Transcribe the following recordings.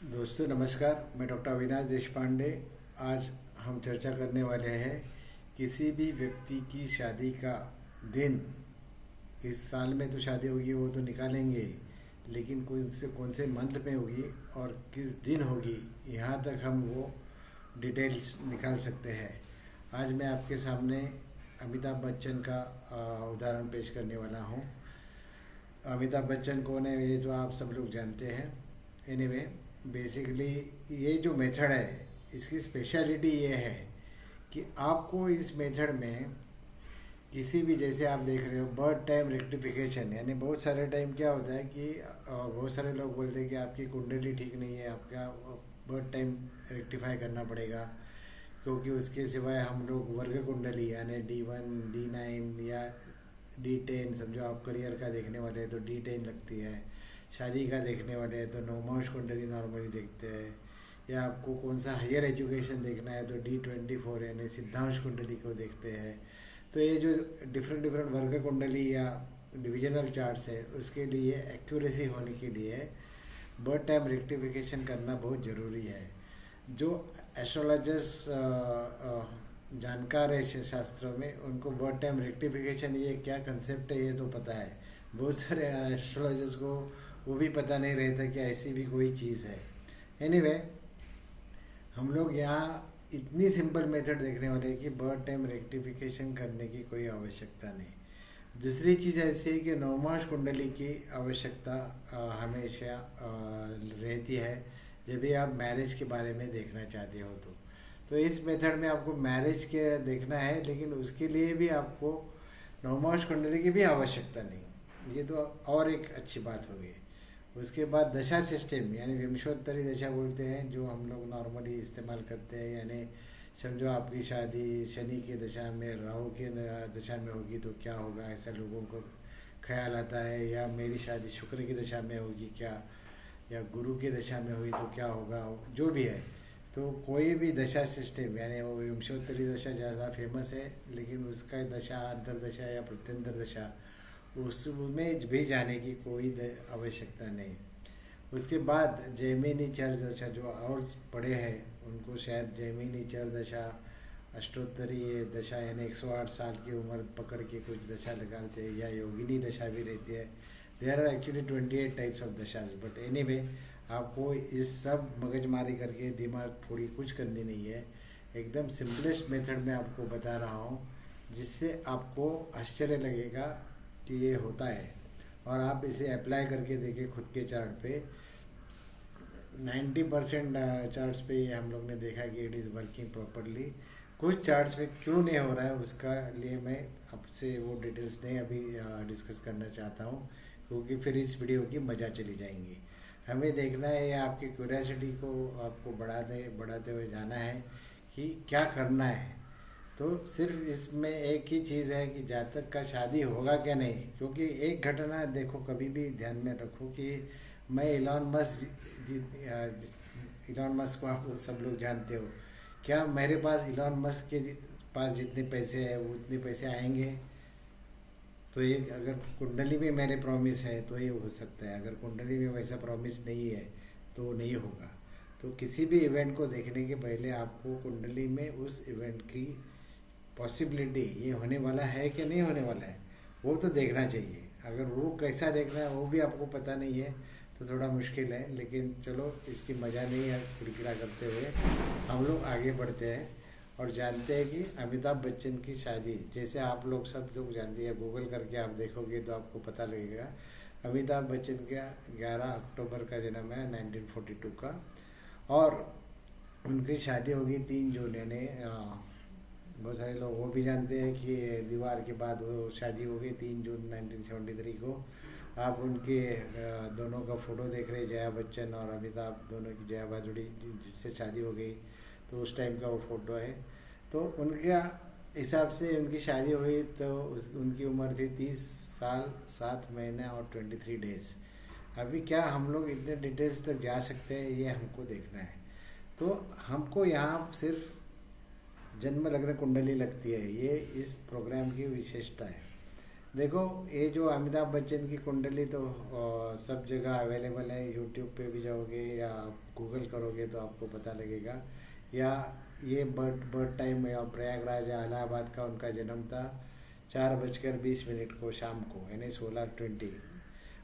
दोस्तों नमस्कार, मैं डॉक्टर अविनाश देशपांडे। आज हम चर्चा करने वाले हैं किसी भी व्यक्ति की शादी का दिन। इस साल में तो शादी होगी वो तो निकालेंगे, लेकिन कौन से मंथ में होगी और किस दिन होगी, यहाँ तक हम वो डिटेल्स निकाल सकते हैं। आज मैं आपके सामने अमिताभ बच्चन का उदाहरण पेश करने वाला हूँ। अमिताभ बच्चन कौन है ये तो आप सब लोग जानते हैं। एनीवे, बेसिकली ये जो मेथड है इसकी स्पेशलिटी ये है कि आपको इस मेथड में किसी भी, जैसे आप देख रहे हो बर्थ टाइम रेक्टिफिकेशन, यानी बहुत सारे टाइम क्या होता है कि बहुत सारे लोग बोलते हैं कि आपकी कुंडली ठीक नहीं है, आपका बर्थ टाइम रेक्टिफाई करना पड़ेगा, क्योंकि उसके सिवाय हम लोग वर्ग कुंडली यानी D1 D9 या D10, समझो आप करियर का देखने वाले हैं तो D10 लगती है, शादी का देखने वाले हैं तो नौमांश कुंडली नॉर्मली देखते हैं, या आपको कौन सा हायर एजुकेशन देखना है तो D24 यानी सिद्धांश कुंडली को देखते हैं। तो ये जो डिफरेंट डिफरेंट वर्ग कुंडली या डिविजनल चार्ट्स है उसके लिए एक्यूरेसी होने के लिए बर्थ टाइम रेक्टिफिकेशन करना बहुत ज़रूरी है। जो एस्ट्रोलॉजर्स जानकार है शास्त्रों में, उनको बर्थ टाइम रेक्टिफिकेशन ये क्या कंसेप्ट है ये तो पता है। बहुत सारे एस्ट्रोलॉजर्स को वो भी पता नहीं रहता कि ऐसी भी कोई चीज़ है। एनीवे, हम लोग यहाँ इतनी सिंपल मेथड देखने वाले हैं कि बर्थ टाइम रेक्टिफिकेशन करने की कोई आवश्यकता नहीं। दूसरी चीज़ ऐसी है कि नवमास कुंडली की आवश्यकता हमेशा रहती है जब भी आप मैरिज के बारे में देखना चाहते हो तो इस मेथड में आपको मैरिज के देखना है, लेकिन उसके लिए भी आपको नवमास कुंडली की भी आवश्यकता नहीं। ये तो और एक अच्छी बात हो गई। उसके बाद दशा सिस्टम यानी विंशोत्तरी दशा बोलते हैं, जो हम लोग नॉर्मली इस्तेमाल करते हैं। यानी समझो आपकी शादी शनि की दशा में, राहु की दशा में होगी तो क्या होगा, ऐसा लोगों को ख्याल आता है। या मेरी शादी शुक्र की दशा में होगी क्या, या गुरु की दशा में हुई तो क्या होगा, जो भी है। तो कोई भी दशा सिस्टम यानी वो विंशोत्तरी दशा ज़्यादा फेमस है, लेकिन उसका दशा अंतरदशा या प्रत्यंतर दशा उसमें भी जाने की कोई आवश्यकता नहीं। उसके बाद जैमिनी चर दशा, जो और बड़े हैं उनको शायद जैमिनी चर दशा, अष्टोत्तरी दशा यानी 108 साल की उम्र पकड़ के कुछ दशा निकालते हैं, या योगिनी दशा भी रहती है। There are actually 28 types of दशाज, बट एनीवे आपको इस सब मगजमारी करके दिमाग थोड़ी कुछ करनी नहीं है। एकदम सिंपलेस्ट मेथड में आपको बता रहा हूँ, जिससे आपको आश्चर्य लगेगा कि ये होता है। और आप इसे अप्लाई करके देखिए खुद के चार्ट पे। 90% चार्ट्स पे ये हम लोग ने देखा कि इट इज़ वर्किंग प्रॉपरली। कुछ चार्ट्स पे क्यों नहीं हो रहा है उसका लिए मैं आपसे वो डिटेल्स नहीं अभी डिस्कस करना चाहता हूँ, क्योंकि फिर इस वीडियो की मज़ा चली जाएंगी। हमें देखना है या आपकी क्यूरियोसिटी को आपको बढ़ाते हुए जाना है कि क्या करना है। तो सिर्फ इसमें एक ही चीज़ है कि जातक का शादी होगा क्या नहीं। क्योंकि एक घटना देखो, कभी भी ध्यान में रखो कि मैं इलॉन मस्क को आप सब लोग जानते हो, क्या मेरे पास इलॉन मस्क के पास जितने पैसे हैं वो उतने पैसे आएंगे? तो ये अगर कुंडली में मेरे प्रॉमिस है तो ये हो सकता है, अगर कुंडली में वैसा प्रॉमिस नहीं है तो नहीं होगा। तो किसी भी इवेंट को देखने के पहले आपको कुंडली में उस इवेंट की पॉसिबिलिटी, ये होने वाला है कि नहीं होने वाला है, वो तो देखना चाहिए। अगर वो कैसा देखना है वो भी आपको पता नहीं है तो थोड़ा मुश्किल है। लेकिन चलो, इसकी मज़ा नहीं है किरकिरा करते हुए, हम लोग आगे बढ़ते हैं और जानते हैं कि अमिताभ बच्चन की शादी, जैसे आप लोग सब लोग जानते हैं, गूगल करके आप देखोगे तो आपको पता लगेगा। अमिताभ बच्चन का 11 अक्टूबर का जन्म है 1942 का, और उनकी शादी होगी 3 जून, यानी बहुत सारे लोग वो भी जानते हैं कि दीवार के बाद वो शादी हो गई 3 जून 1973 को। आप उनके दोनों का फ़ोटो देख रहे हैं, जया बच्चन और अमिताभ दोनों की, जया भादुड़ी जिससे शादी हो गई, तो उस टाइम का वो फ़ोटो है। तो उनके हिसाब से उनकी शादी हुई तो उनकी उम्र थी 30 साल 7 महीने और 23 डेज़। अभी क्या हम लोग इतने डिटेल्स तक जा सकते हैं, ये हमको देखना है। तो हमको यहाँ सिर्फ जन्म लग्न कुंडली लगती है, ये इस प्रोग्राम की विशेषता है। देखो, ये जो अमिताभ बच्चन की कुंडली तो सब जगह अवेलेबल है। यूट्यूब पे भी जाओगे या आप गूगल करोगे तो आपको पता लगेगा। या ये बर्थ बर्थ टाइम या प्रयागराज या इलाहाबाद का उनका जन्म था 4:20 को शाम को, यानी 16:20।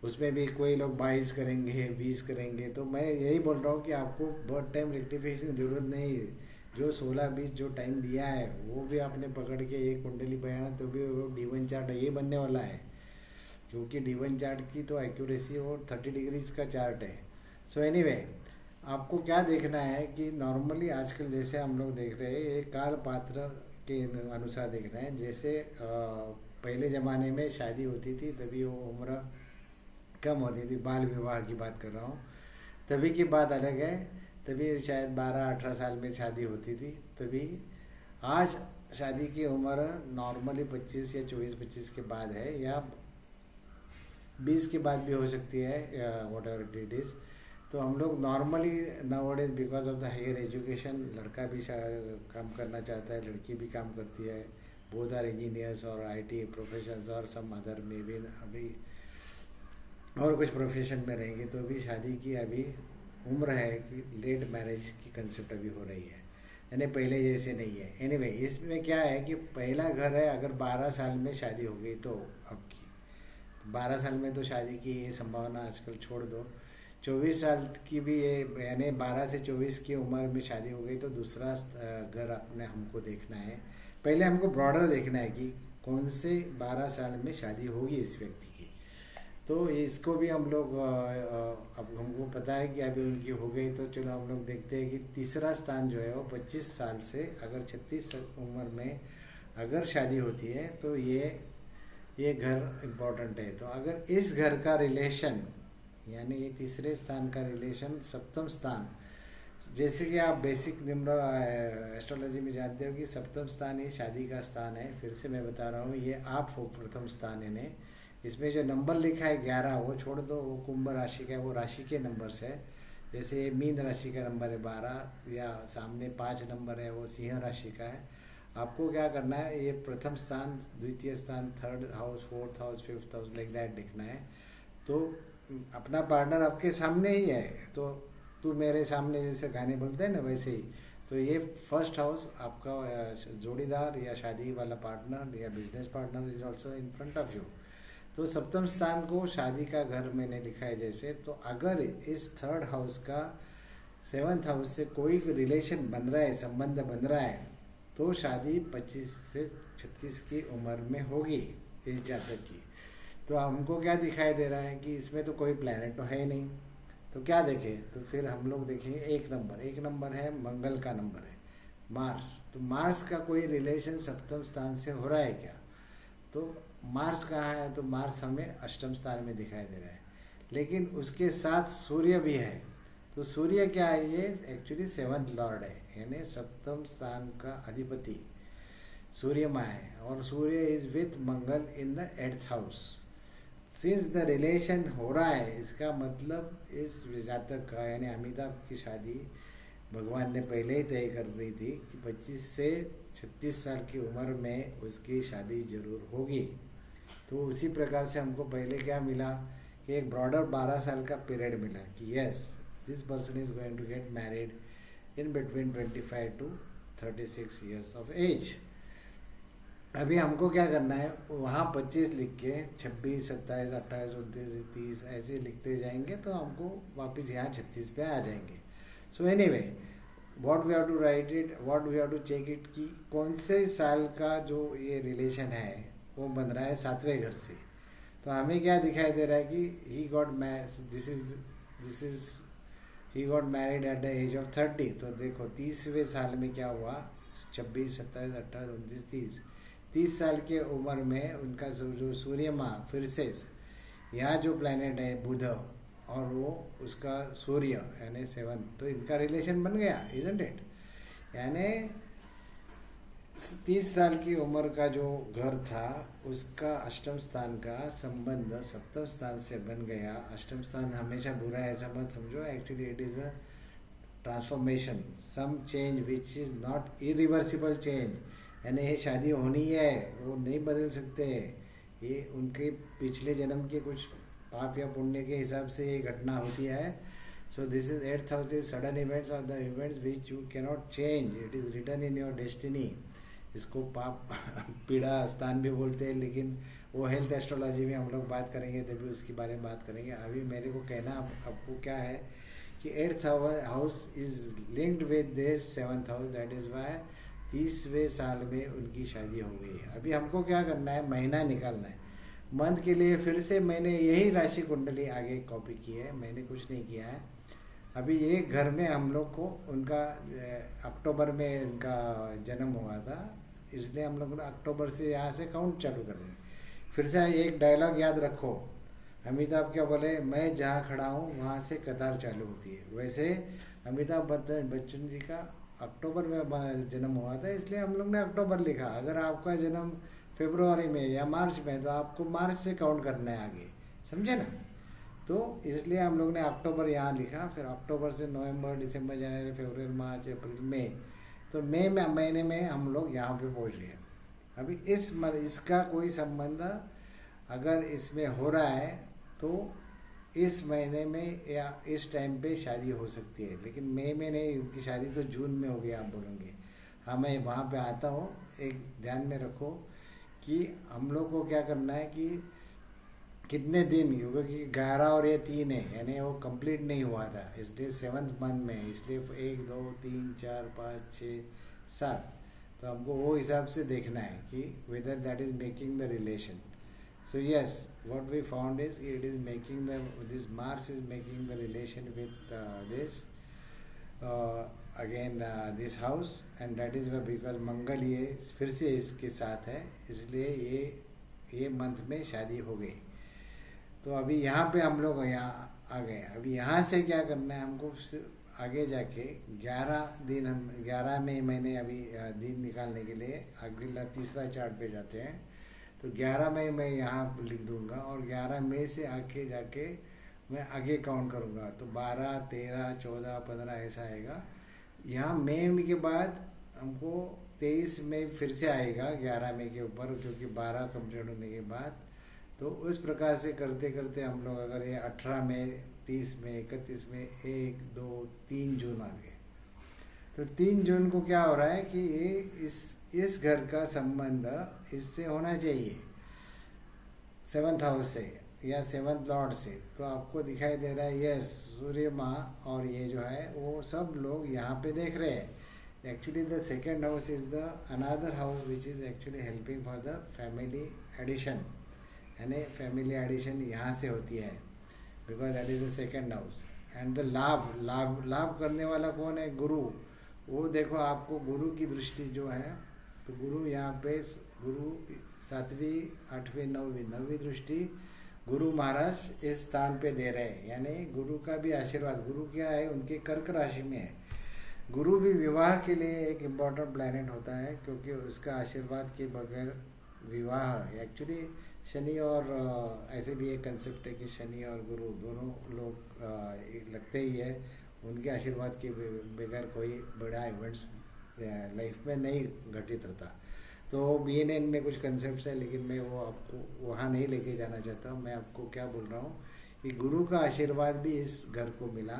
उसमें भी कोई लोग 22 करेंगे, 20 करेंगे। तो मैं यही बोल रहा हूँ कि आपको बर्थ टाइम रेक्टिफिकेशन की जरूरत नहीं है। जो 16-20 जो टाइम दिया है वो भी आपने पकड़ के ये कुंडली बनाना, तो भी वो D1 चार्ट ये बनने वाला है। क्योंकि D1 चार्ट की तो एक्यूरेसी वो 30 डिग्रीज का चार्ट है। सो एनीवे, आपको क्या देखना है कि नॉर्मली आजकल जैसे हम लोग देख रहे हैं, ये काल पात्र के अनुसार देख रहे हैं। जैसे पहले ज़माने में शादी होती थी तभी वो उम्र कम होती थी, बाल विवाह की बात कर रहा हूँ, तभी की बात अलग है। तभी शायद 12-18 साल में शादी होती थी तभी। आज शादी की उम्र नॉर्मली 25 या 24-25 के बाद है, या 20 के बाद भी हो सकती है, वॉट एवर इट इज़। तो हम लोग normally nowadays because of the higher education, लड़का भी काम करना चाहता है, लड़की भी काम करती है। बोथ आर इंजीनियर्स और IT प्रोफेशंस और सम अदर में भी अभी और कुछ प्रोफेशन में रहेंगे, तो भी शादी की अभी उम्र है कि लेट मैरिज की कंसेप्ट अभी हो रही है, यानी पहले जैसे नहीं है। एनीवे, इसमें क्या है कि पहला घर है, अगर 12 साल में शादी हो गई तो आपकी 12 साल में तो शादी की ये संभावना आजकल छोड़ दो। 24 साल की भी ये, यानी 12 से 24 की उम्र में शादी हो गई तो दूसरा घर अपने हमको देखना है। पहले हमको ब्रॉडर देखना है कि कौन से 12 साल में शादी होगी इस व्यक्ति की। तो इसको भी हम लोग अब हमको पता है कि अभी उनकी हो गई, तो चलो हम लोग देखते हैं कि तीसरा स्थान जो है वो 25 साल से अगर 36 उम्र में अगर शादी होती है तो ये घर इम्पोर्टेंट है। तो अगर इस घर का रिलेशन, यानी ये तीसरे स्थान का रिलेशन सप्तम स्थान, जैसे कि आप बेसिक नंबर एस्ट्रोलॉजी में जानते हो कि सप्तम स्थान ही शादी का स्थान है। फिर से मैं बता रहा हूँ, ये आप हो प्रथम स्थान है। इसमें जो नंबर लिखा है 11 वो छोड़ दो, वो कुंभ राशि का है, वो राशि के नंबर्स है। जैसे मीन राशि का नंबर है 12, या सामने 5 नंबर है वो सिंह राशि का है। आपको क्या करना है, ये प्रथम स्थान, द्वितीय स्थान, third house, fourth house, fifth house, like that लिखना है। तो अपना पार्टनर आपके सामने ही है, तो तू मेरे सामने जैसे गाने बोलते हैं ना, वैसे ही। तो ये फर्स्ट हाउस आपका जोड़ीदार या शादी वाला पार्टनर या business partner is also in front of you. तो सप्तम स्थान को शादी का घर मैंने लिखा है जैसे। तो अगर इस थर्ड हाउस का 7th हाउस से कोई रिलेशन बन रहा है, संबंध बन रहा है, तो शादी 25 से 36 की उम्र में होगी इस जातक की। तो हमको क्या दिखाई दे रहा है कि इसमें तो कोई प्लैनेट तो है ही नहीं। तो क्या देखें, तो फिर हम लोग देखेंगे एक नंबर है, मंगल का नंबर है, मार्स। तो मार्स का कोई रिलेशन सप्तम स्थान से हो रहा है क्या? तो मार्स कहाँ है? तो मार्स हमें अष्टम स्थान में दिखाई दे रहा है, लेकिन उसके साथ सूर्य भी है। तो सूर्य क्या है? ये एक्चुअली 7th लॉर्ड है, यानी सप्तम स्थान का अधिपति सूर्य माँ है, और Surya is with Mangal in the 8th house. Since the relation हो रहा है, इसका मतलब इस जातक का, यानी अमिताभ की शादी भगवान ने पहले ही तय कर रही थी कि 25 से 36 साल की उम्र में उसकी शादी जरूर होगी। तो उसी प्रकार से हमको पहले क्या मिला कि एक ब्रॉडर 12 साल का पीरियड मिला कि yes, this person is going to get married in between 25 to 36 years of age. अभी हमको क्या करना है, वहाँ 25 लिख के 26, 27, 28, 29, 30 ऐसे लिखते जाएंगे तो हमको वापस यहाँ 36 पे आ जाएंगे। So anyway, what we have to write it, what we have to check it कि कौन से साल का जो ये रिलेशन है वो बन रहा है 7वें घर से। तो हमें क्या दिखाई दे रहा है कि he got he got married at the age of 30। तो देखो 30वें साल में क्या हुआ, 26, 27, 28, 29, 30 साल के उम्र में उनका जो सूर्य माँ फिर से यहाँ जो प्लैनेट है बुध, और वो उसका सूर्य यानी 7, तो इनका रिलेशन बन गया, इजंट इट। यानी 30 साल की उम्र का जो घर था उसका अष्टम स्थान का संबंध सप्तम स्थान से बन गया। अष्टम स्थान हमेशा बुरा है ऐसा मत समझो, actually it is a transformation, some change which is not irreversible change. यानी ये शादी होनी है, वो नहीं बदल सकते, ये उनके पिछले जन्म के कुछ पाप या पुण्य के हिसाब से ये घटना होती है. So this is 8th house is sudden events or the events which you cannot change. It is written in your destiny. इसको पाप पीड़ा स्थान भी बोलते हैं, लेकिन वो हेल्थ एस्ट्रोलॉजी में हम लोग बात करेंगे तभी उसके बारे में बात करेंगे. अभी मेरे को कहना आपको क्या है कि 8th house is linked with this 7th house. That is why 30वें साल में उनकी शादी हो गई है. अभी हमको क्या करना है, महीना निकालना है. मंथ के लिए फिर से मैंने यही राशि कुंडली आगे कॉपी की है, मैंने कुछ नहीं किया है. अभी एक घर में हम लोग को उनका अक्टूबर में उनका जन्म हुआ था, इसलिए हम लोग अक्टूबर से यहाँ से काउंट चालू कर रहे हैं. फिर से एक डायलॉग याद रखो, अमिताभ क्या बोले, मैं जहाँ खड़ा हूँ वहाँ से कतार चालू होती है. वैसे अमिताभ बच्चन जी का अक्टूबर में जन्म हुआ था, इसलिए हम लोग ने अक्टूबर लिखा. अगर आपका जन्म फरवरी में या मार्च में, तो आपको मार्च से काउंट करना है आगे, समझे ना. तो इसलिए हम लोग ने अक्टूबर यहाँ लिखा. फिर अक्टूबर से नवंबर, दिसंबर, जनवरी, फरवरी, मार्च, अप्रैल, मई. तो मई में महीने में हम लोग यहाँ पे पहुँच गए. अभी इसका कोई संबंध अगर इसमें हो रहा है तो इस महीने में या इस टाइम पे शादी हो सकती है, लेकिन मई में नहीं. उनकी शादी तो जून में होगी आप बोलोगे. हाँ, मैं वहाँ पे आता हूँ. एक ध्यान में रखो कि हम लोग को क्या करना है कि कितने दिन, क्योंकि 11 और ये 3 है, यानी वो कंप्लीट नहीं हुआ था, इसलिए 7th मंथ में, इसलिए 1 2 3 4 5 6 7. तो हमको वो हिसाब से देखना है कि whether that is making the relation. So yes, what we found is it is making the this Mars is making the relation with this again this house, and that is because Mangal ये फिर से इसके साथ है, इसलिए ये month में शादी हो गई. तो अभी यहाँ पे हम लोग यहाँ आ गए. अभी यहाँ से क्या करना है हमको, आगे जाके 11 में मैंने अभी दिन निकालने के लिए अगला तीसरा चार्ट पे जाते हैं. तो 11 मई मैं यहाँ लिख दूंगा, और 11 मई से आके जाके मैं आगे काउंट करूँगा. तो 12 13 14 15 ऐसा आएगा. यहाँ मई के बाद हमको 23 मई फिर से आएगा 11 मई के ऊपर, क्योंकि 12 कंप्लीट होने के बाद. तो उस प्रकार से करते करते हम लोग अगर ये 18 में, 30 में, 31 में, 1 2 3 जून आ गए. तो 3 जून को क्या हो रहा है कि ये इस घर का संबंध इससे होना चाहिए 7th हाउस से या 7th लॉर्ड से. तो आपको दिखाई दे रहा है यस, सूर्य माँ और ये जो है वो सब लोग यहाँ पे देख रहे हैं. Actually the 2nd house is the another house which is actually helping for the family addition, यानी फैमिली एडिशन यहाँ से होती है, because that is the 2nd house. And the लाभ करने वाला कौन है, गुरु. वो देखो आपको गुरु की दृष्टि जो है, तो गुरु यहाँ पे गुरु 7वीं 8वीं 9वीं दृष्टि गुरु महाराज इस स्थान पे दे रहे हैं, यानी गुरु का भी आशीर्वाद. गुरु क्या है, उनके कर्क राशि में है. गुरु भी विवाह के लिए एक इम्पॉर्टेंट प्लैनेट होता है, क्योंकि उसका आशीर्वाद के बगैर विवाह, एक्चुअली शनि और ऐसे भी एक कंसेप्ट है कि शनि और गुरु दोनों लोग लगते ही है, उनके आशीर्वाद के बगैर कोई बड़ा इवेंट्स लाइफ में नहीं घटित होता. तो BNN में कुछ कंसेप्ट्स है, लेकिन मैं वो आपको वहाँ नहीं लेके जाना चाहता हूँ. मैं आपको क्या बोल रहा हूँ कि गुरु का आशीर्वाद भी इस घर को मिला,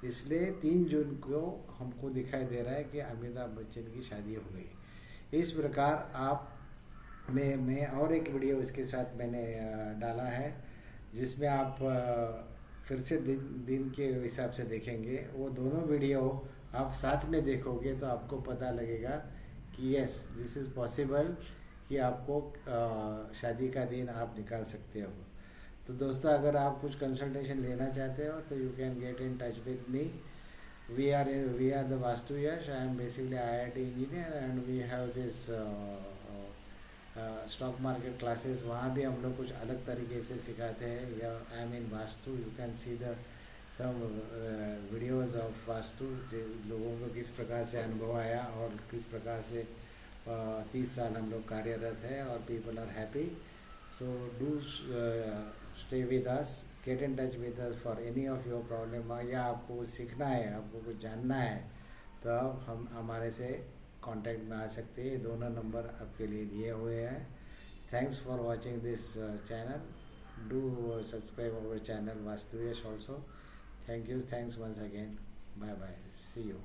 इसलिए 3 जून को हमको दिखाई दे रहा है कि अमिताभ बच्चन की शादी हो गई. इस प्रकार आप मैं और एक वीडियो इसके साथ मैंने डाला है, जिसमें आप फिर से दिन के हिसाब से देखेंगे. वो दोनों वीडियो आप साथ में देखोगे तो आपको पता लगेगा कि यस, दिस इज़ पॉसिबल कि आपको शादी का दिन आप निकाल सकते हो. तो दोस्तों, अगर आप कुछ कंसल्टेशन लेना चाहते हो तो you can get in touch with me. We are the Vastu Yash. I am basically IIT engineer and we have this stock market classes. वहाँ भी हम लोग कुछ अलग तरीके से सिखाते हैं. या I mean vastu, you can see the some videos of vastu, लोगों को किस प्रकार से अनुभव आया और किस प्रकार से 30 साल हम लोग कार्यरत है और people are happy. So do stay with us, get in touch with us for any of your problem. या आपको कुछ सीखना है, आपको कुछ जानना है, तो हम हमारे से कांटेक्ट में आ सकते हैं. दोनों नंबर आपके लिए दिए हुए हैं. Thanks for watching this channel. Do subscribe our channel Vastu Yash also. Thank you. Thanks once again. Bye bye. See you.